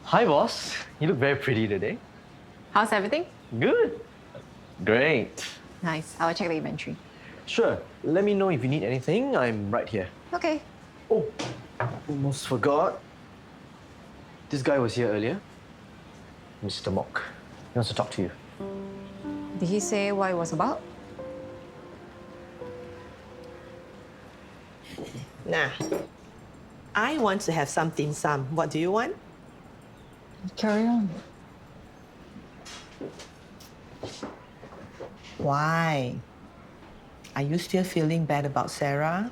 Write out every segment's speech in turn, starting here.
Hi, boss. You look very pretty today. How's everything? Good. Great. Nice. I'll check the inventory. Sure. Let me know if you need anything. I'm right here. Okay. Oh, almost forgot. This guy was here earlier. Mr. Mock. He wants to talk to you. Did he say what it was about? Nah. I want to have some dim sum. What do you want? Carry on. Why? Are you still feeling bad about Sarah?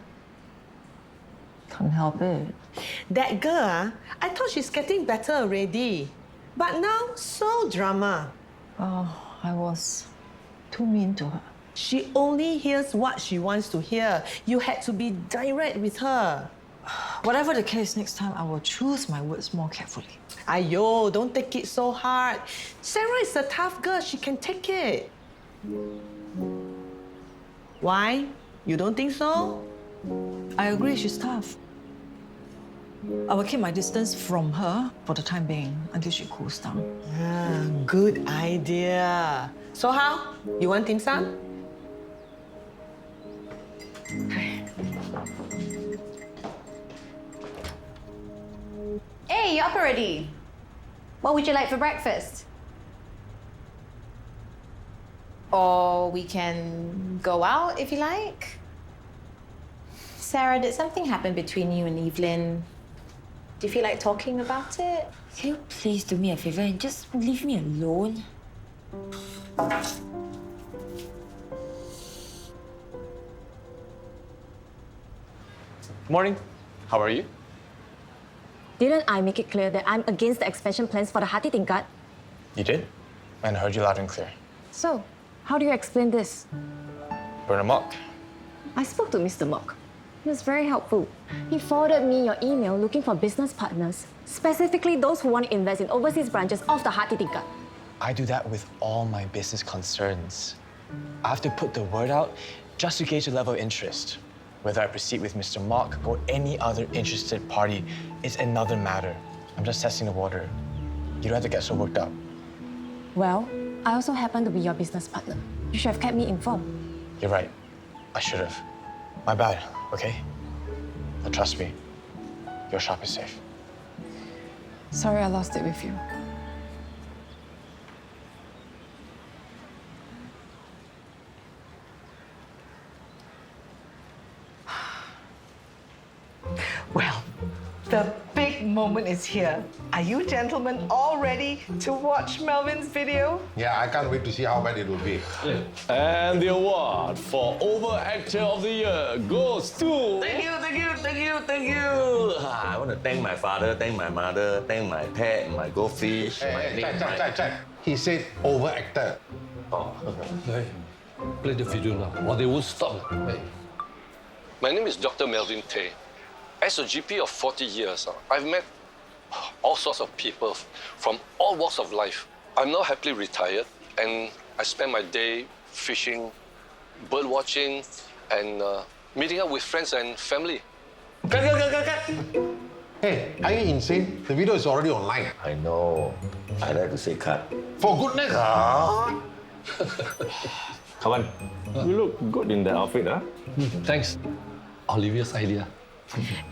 Can't help it. That girl, I thought she's getting better already. But now, so drama. Oh, I was too mean to her. She only hears what she wants to hear. You had to be direct with her. Whatever the case, next time I will choose my words more carefully. Aiyo, don't take it so hard. Sarah is a tough girl. She can take it. Why? You don't think so? I agree, she's tough. I will keep my distance from her for the time being until she cools down. Good idea. So how? You want dim sum? Hey, you're up already. What would you like for breakfast? Or we can go out if you like. Sarah, did something happen between you and Evelyn? Do you feel like talking about it? Can you please do me a favor and just leave me alone? Morning. How are you? Didn't I make it clear that I'm against the expansion plans for the Hati Tingkat? You did? And I heard you loud and clear. So, how do you explain this? Burn them up. I spoke to Mr. Mock. He was very helpful. He forwarded me your email looking for business partners, specifically those who want to invest in overseas branches of the Hati Tingkat. I do that with all my business concerns. I have to put the word out just to gauge the level of interest. Whether I proceed with Mr. Mock or any other interested party is another matter. I'm just testing the water. You don't have to get so worked up. Well, I also happen to be your business partner. You should have kept me informed. You're right. I should have. My bad, okay? But trust me, your shop is safe. Sorry I lost it with you. Well, the big moment is here. Are you gentlemen all ready to watch Melvin's video? Yeah, I can't wait to see how bad it will be. And the award for Overactor of the Year goes to... Thank you. I want to thank my father, thank my mother, thank my pet, my goldfish, Check. He said overactor. Oh. Hey, play the video now, or they won't stop. Hey. My name is Dr. Melvin Tay. As a GP of 40 years, I've met all sorts of people from all walks of life. I'm now happily retired, and I spend my day fishing, bird watching, and meeting up with friends and family. Cut. Hey, are you insane? The video is already online. I know. I like to say cut. For goodness. Come on. You look good in that outfit, huh? Thanks. Olivia's idea.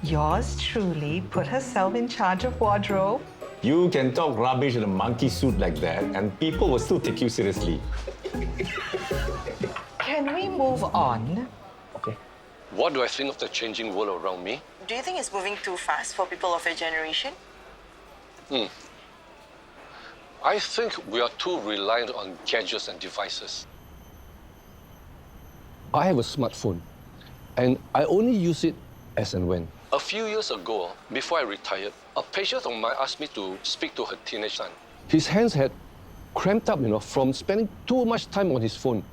Yours truly put herself in charge of wardrobe. You can talk rubbish in a monkey suit like that, and people will still take you seriously. Can we move on? Okay. What do I think of the changing world around me? Do you think it's moving too fast for people of your generation? I think we are too reliant on gadgets and devices. I have a smartphone, and I only use it as and when. A few years ago, before I retired, a patient of mine asked me to speak to her teenage son. His hands had cramped up, from spending too much time on his phone.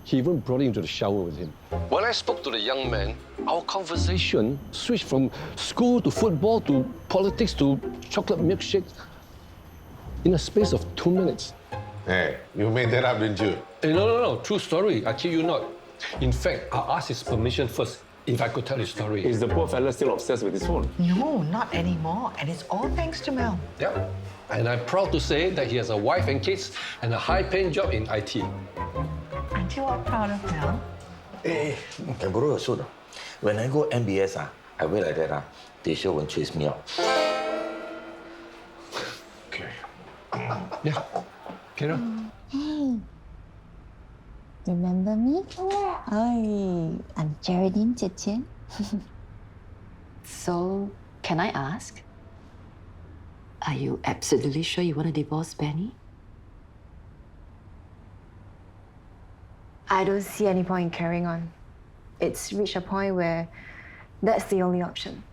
He even brought him into the shower with him. When I spoke to the young man, our conversation switched from school to football to politics to chocolate milkshakes in a space of 2 minutes. Hey, you made that up, didn't you? No. True story. I kid you not. In fact, I asked his permission first If I could tell the story. Is the poor fella still obsessed with his phone? No, not anymore. And it's all thanks to Mel. Yeah. And I'm proud to say that he has a wife and kids and a high-paying job in IT. Aren't you all proud of Mel? Hey, can borrow your suit? When I go MBS, I wear like that, they sure won't chase me out. Okay. Yeah. Kira? Hey, remember me? Hi, I'm Geraldine Chichen. So, can I ask? Are you absolutely sure you want to divorce Benny? I don't see any point in carrying on. It's reached a point where that's the only option.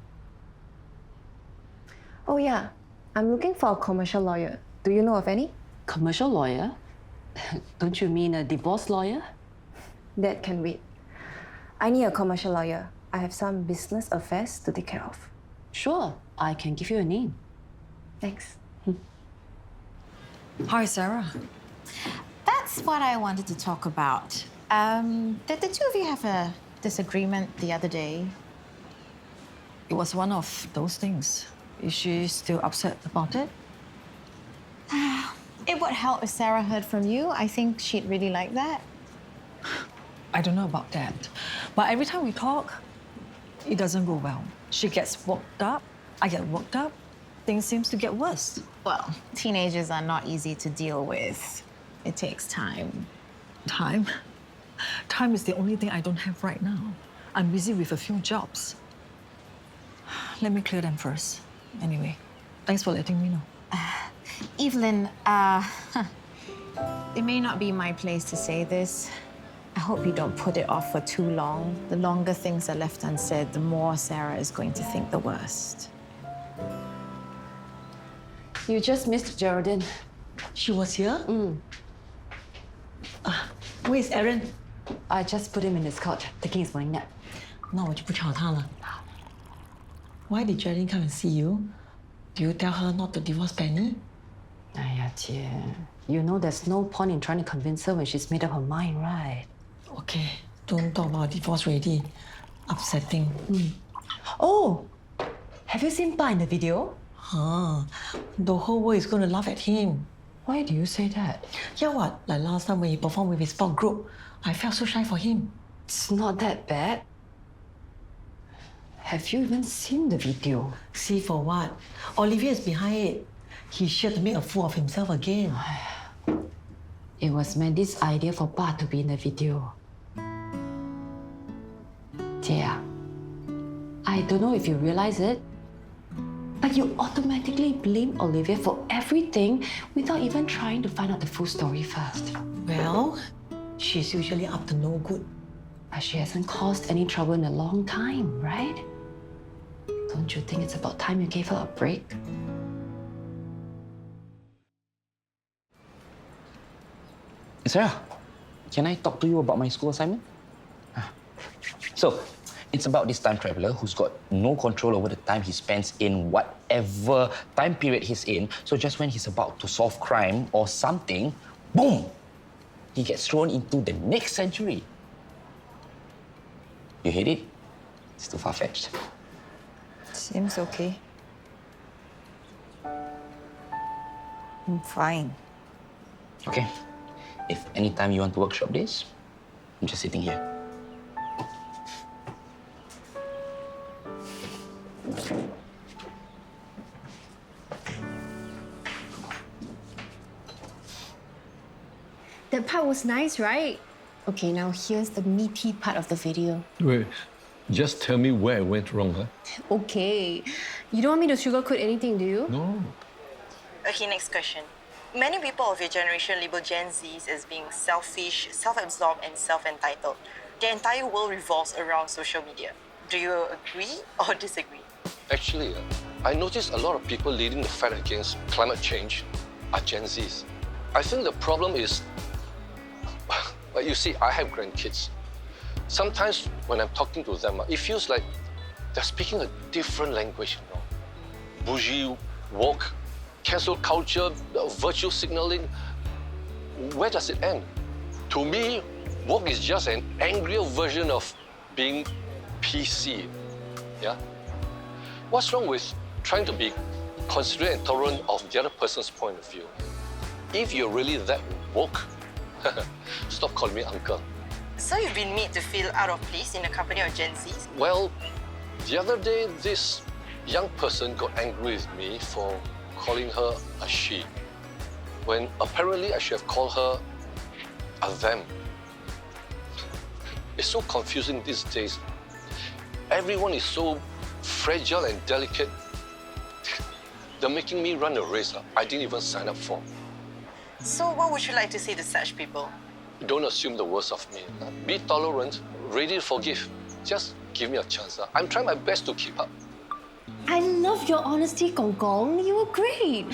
Oh yeah, I'm looking for a commercial lawyer. Do you know of any? Commercial lawyer? Don't you mean a divorce lawyer? That can wait. I need a commercial lawyer. I have some business affairs to take care of. Sure, I can give you a name. Thanks. Hi, Sarah. That's what I wanted to talk about. Did the two of you have a disagreement the other day? It was one of those things. Is she still upset about it? It would help if Sarah heard from you. I think she'd really like that. I don't know about that. But every time we talk, it doesn't go well. She gets worked up, I get worked up. Things seem to get worse. Well, teenagers are not easy to deal with. It takes time. Time? Time is the only thing I don't have right now. I'm busy with a few jobs. Let me clear them first. Anyway, thanks for letting me know. Evelyn, it may not be my place to say this. I hope you don't put it off for too long. The longer things are left unsaid, the more Sarah is going to think the worst. You just missed Geraldine. She was here? Where is Aaron? I just put him in his couch, taking his morning nap. 那我就不吵他了。Why did Geraldine come and see you? Do you tell her not to divorce Benny? 哎呀，姐, you know there's no point in trying to convince her when she's made up her mind, right? Okay, don't talk about divorce already. Upsetting. Oh, have you seen Pa in the video? Huh. The whole world is going to laugh at him. Why do you say that? Yeah, what? Like last time when he performed with his sport group, I felt so shy for him. It's not that bad. Have you even seen the video? See for what? Olivia is behind it. He's sure to make a fool of himself again. It was Mandy's idea for Pa to be in the video. Jia, I don't know if you realize it, but you automatically blame Olivia for everything without even trying to find out the full story first. Well, she's usually up to no good. But she hasn't caused any trouble in a long time, right? Don't you think it's about time you gave her a break? Sarah, can I talk to you about my school assignment? So, it's about this time traveler who's got no control over the time he spends in whatever time period he's in. So just when he's about to solve crime or something, boom, he gets thrown into the next century. You hate it? It's too far-fetched. Seems okay. I'm fine. Okay. If anytime you want to workshop this, I'm just sitting here. That part was nice, right? Okay, now here's the meaty part of the video. Wait, just tell me where I went wrong, huh? Okay. You don't want me to sugarcoat anything, do you? No. Okay, next question. Many people of your generation label Gen Zs as being selfish, self-absorbed, and self-entitled. Their entire world revolves around social media. Do you agree or disagree? Actually, I noticed a lot of people leading the fight against climate change are Gen Zs. I think the problem is, well, you see, I have grandkids. Sometimes when I'm talking to them, it feels like they're speaking a different language, you know. Bougie, woke, cancel culture, virtue signaling. Where does it end? To me, woke is just an angrier version of being PC. Yeah? What's wrong with trying to be considerate and tolerant of the other person's point of view? If you're really that woke, stop calling me uncle. So you've been made to feel out of place in the company of Gen Zs? Well, the other day, this young person got angry with me for calling her a she, when apparently I should have called her a them. It's so confusing these days. Everyone is so fragile and delicate. They're making me run a race I didn't even sign up for. So what would you like to say to such people? Don't assume the worst of me. Be tolerant, ready to forgive. Just give me a chance. I'm trying my best to keep up. I love your honesty, Gong Gong. You were great.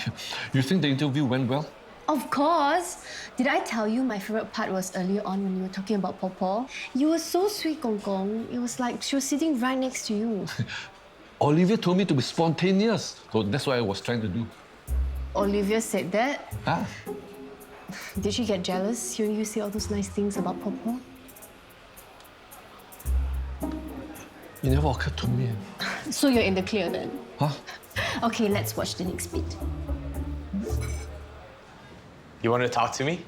You think the interview went well? Of course. Did I tell you my favorite part was earlier on when you were talking about Popo? You were so sweet, Gong Gong. It was like she was sitting right next to you. Olivia told me to be spontaneous. So that's what I was trying to do. Olivia said that. Ah. Did she get jealous hearing you say all those nice things about Popo? It never occurred to me. So you're in the clear then? Huh? Okay, let's watch the next bit. You want to talk to me?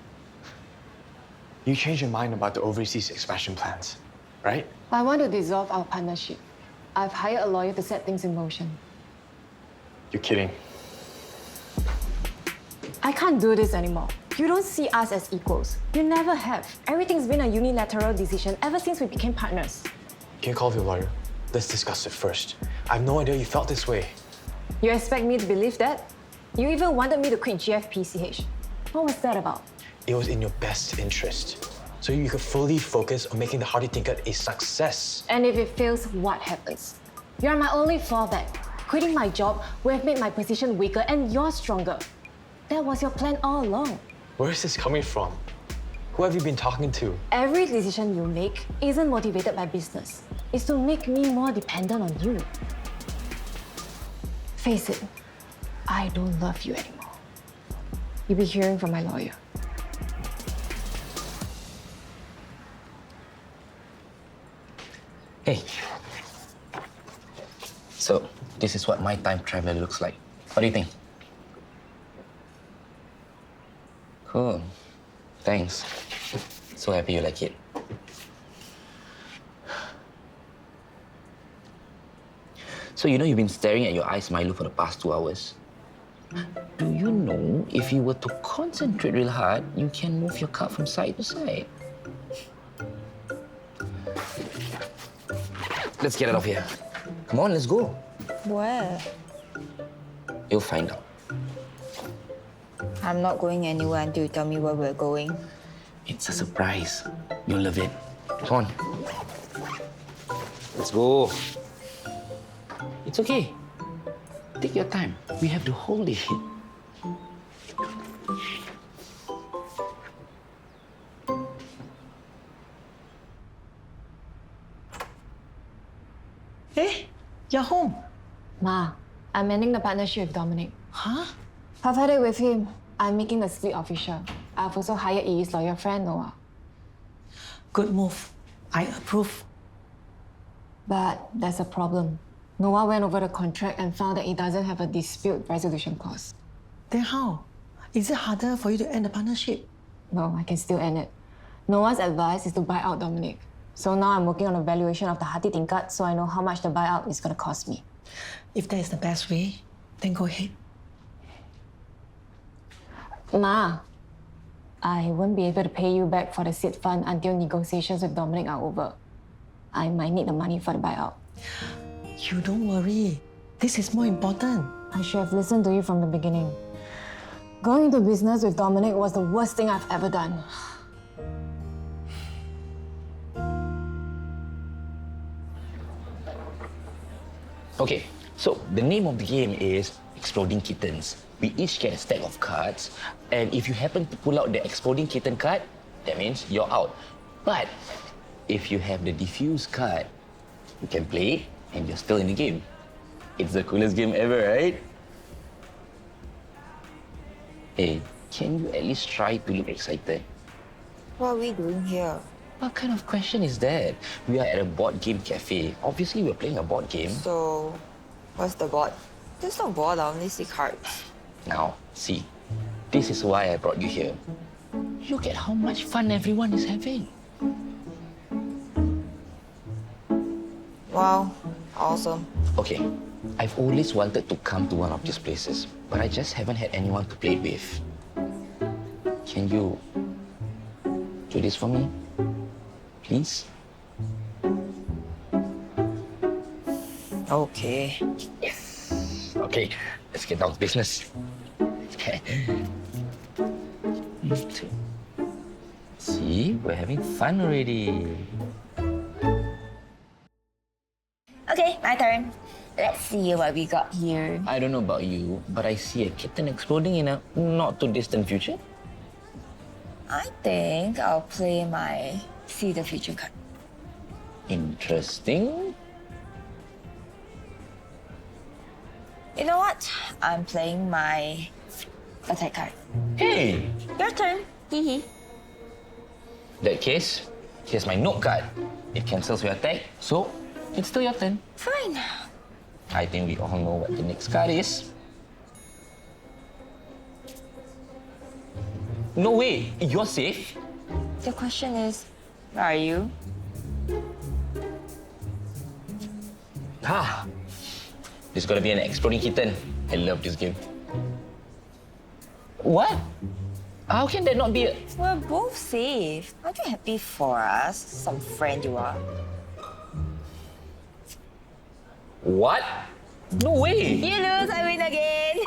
You changed your mind about the overseas expansion plans, right? I want to dissolve our partnership. I've hired a lawyer to set things in motion. You're kidding. I can't do this anymore. You don't see us as equals. You never have. Everything's been a unilateral decision ever since we became partners. Can you call your lawyer? Let's discuss it first. I have no idea you felt this way. You expect me to believe that? You even wanted me to quit GFPCH. What was that about? It was in your best interest. So you could fully focus on making the Hardy Tinkat a success. And if it fails, what happens? You're my only fallback. Quitting my job would have made my position weaker and you're stronger. That was your plan all along. Where is this coming from? Who have you been talking to? Every decision you make isn't motivated by business. It's to make me more dependent on you. Face it, I don't love you anymore. You'll be hearing from my lawyer. Hey. So, this is what my time travel looks like. What do you think? Cool. Thanks. So happy you like it. So you know you've been staring at your eyes, Milo, for the past 2 hours. Do you know if you were to concentrate real hard, you can move your cup from side to side? Let's get it off here. Come on, let's go. Where? You'll find out. I'm not going anywhere until you tell me where we're going. It's a surprise. You'll love it. Come on. Let's go. It's okay. Take your time. We have to hold it. Hey, you're home. Ma, I'm ending the partnership with Dominic. Huh? I've had it with him. I'm making the split official. I've also hired E's lawyer friend, Noah. Good move. I approve. But there's a problem. Noah went over the contract and found that it doesn't have a dispute resolution clause. Then how? Is it harder for you to end the partnership? No, I can still end it. Noah's advice is to buy out Dominic. So now I'm working on a valuation of the Hati Tingkat so I know how much the buyout is going to cost me. If that is the best way, then go ahead. Ma, I won't be able to pay you back for the seed fund until negotiations with Dominic are over. I might need the money for the buyout. You don't worry. This is more important. I should have listened to you from the beginning. Going into business with Dominic was the worst thing I've ever done. Okay, so the name of the game is Exploding Kittens. We each get a stack of cards, and if you happen to pull out the Exploding Kitten card, that means you're out. But if you have the Diffuse card, you can play it, and you're still in the game. It's the coolest game ever, right? Hey, can you at least try to look excited? What are we doing here? What kind of question is that? We are at a board game cafe. Obviously, we're playing a board game. So, what's the board? There's no board, I only see cards. Now, see, this is why I brought you here. Look at how much fun everyone is having. Wow, awesome. Okay, I've always wanted to come to one of these places, but I just haven't had anyone to play with. Can you do this for me? Please? Okay. Yes. Okay, let's get down to business. Okay. See, we're having fun already. Okay, my turn. Let's see what we got here. I don't know about you, but I see a kitten exploding in a not too distant future. I think I'll play my See the Future card. Interesting. You know what? I'm playing my attack card. Hey! Your turn. Hee That case, here's my note card. It cancels your attack, so it's still your turn. Fine. I think we all know what the next card is. No way! You're safe? The question is, where are you? Ah! There's gotta be an exploding kitten. I love this game. What? How can that not be a... We're both safe. Aren't you happy for us? Some friend you are. What? No way! You lose, I win again.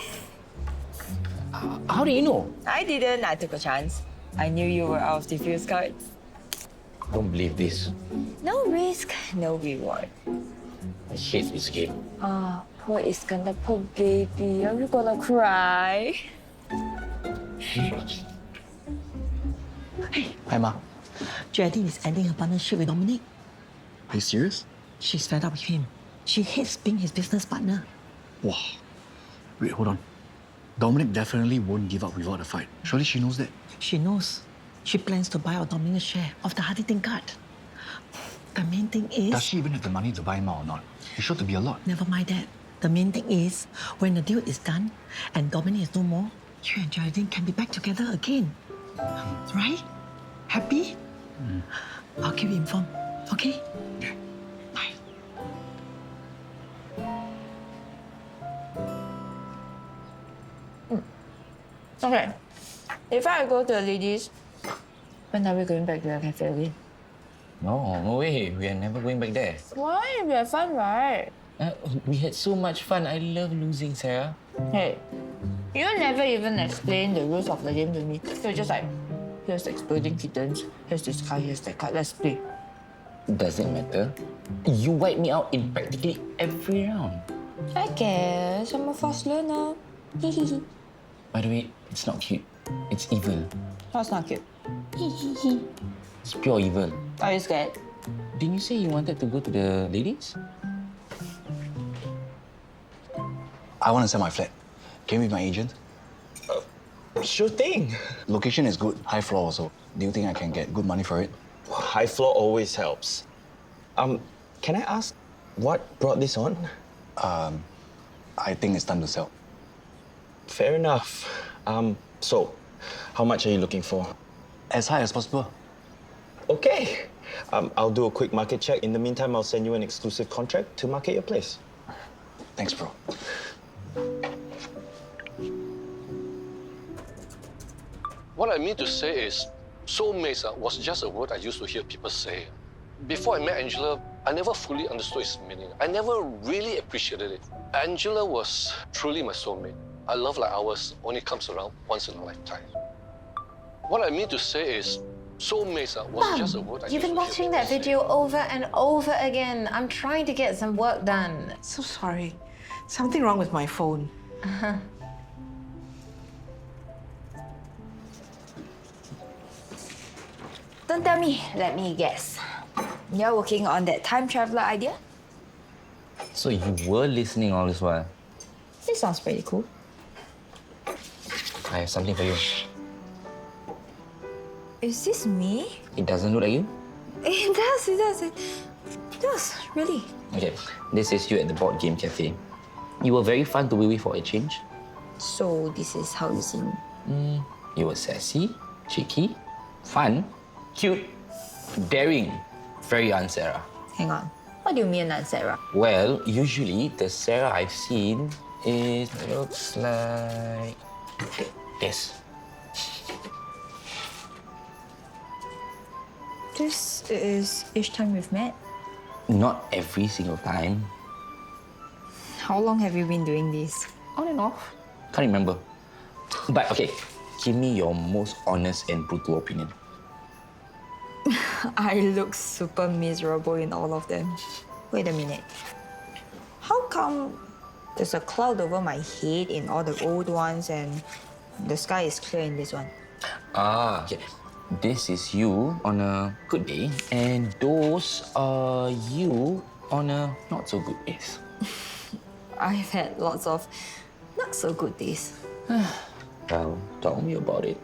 How do you know? I didn't. I took a chance. I knew you were out of diffuse cards. Don't believe this. No risk, no reward. I hate this game. Ah, poor Iskandar, poor baby. Are you gonna cry? Hey, Hi, Ma. Geraldine is ending her partnership with Dominic. Are you serious? She's fed up with him. She hates being his business partner. Wow. Wait, hold on. Dominic definitely won't give up without a fight. Surely she knows that. She knows. She plans to buy out Dominic's share of the Huntington card. The main thing is... Does she even have the money to buy him out or not? It's sure to be a lot. Never mind that. The main thing is, when the deal is done and Dominic is no more, you and Geraldine can be back together again. Right? Happy? I'll keep you informed, okay? Okay. Bye. Okay. If I go to the ladies, when are we going back to the cafe again? No way. We are never going back there. Why? We had fun, right? We had so much fun. I love losing, Sarah. Hey, you never even explained the rules of the game to me. You're just like, here's exploding kittens, here's this card, here's that card, let's play. Doesn't matter. You wipe me out in practically every round. I guess I'm a fast learner. By the way, it's not cute. It's evil. That's not cute. It's pure evil. Are you scared? Didn't you say you wanted to go to the ladies? I want to sell my flat. Can you meet my agent? Sure thing. Location is good. High floor also. Do you think I can get good money for it? High floor always helps. Can I ask what brought this on? I think it's time to sell. Fair enough. So, how much are you looking for? As high as possible. Okay. I'll do a quick market check. In the meantime, I'll send you an exclusive contract to market your place. Thanks, bro. What I mean to say is, soulmates was just a word I used to hear people say. Before I met Angela, I never fully understood its meaning. I never really appreciated it. Angela was truly my soulmate. A love like ours only comes around once in a lifetime. What I mean to say is, soulmates was just a word I You've used been to hear watching people that say. video over and over again. I'm trying to get some work done. So sorry. Something wrong with my phone. Don't tell me. Let me guess. You're working on that time traveler idea? So you were listening all this while. This sounds pretty cool. I have something for you. Is this me? It doesn't look like you. It does, it does. It does, really. Okay, this is you at the board game cafe. You were very fun to be with for a change. So this is how you see me. You were sassy, cheeky, fun, cute, daring. Very un-Sarah. Hang on. What do you mean, Aunt Sarah? Well, usually the Sarah I've seen looks like this. This is each time we've met. Not every single time. How long have you been doing this? On and off. Can't remember. But okay, give me your most honest and brutal opinion. I look super miserable in all of them. Wait a minute. How come there's a cloud over my head in all the old ones and the sky is clear in this one? Ah, okay. This is you on a good day, and those are you on a not so good day. I've had lots of not so good days. Well, tell me about it.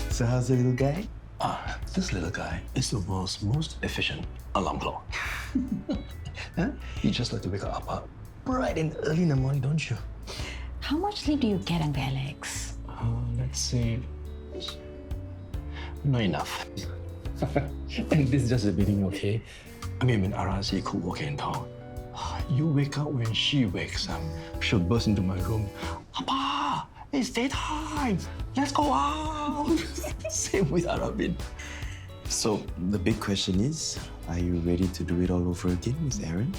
So how's the little guy? This little guy is the world's most efficient alarm clock. Huh? You just like to wake up bright and early in the morning, don't you? How much sleep do you get, Uncle Alex? Let's say... not enough. And this is just the beginning, okay? I mean, when Arasi could walk in town, you wake up when she wakes up. She'll burst into my room. Papa, it's daytime. Let's go out. Same with Arabin. So the big question is, are you ready to do it all over again with Aaron?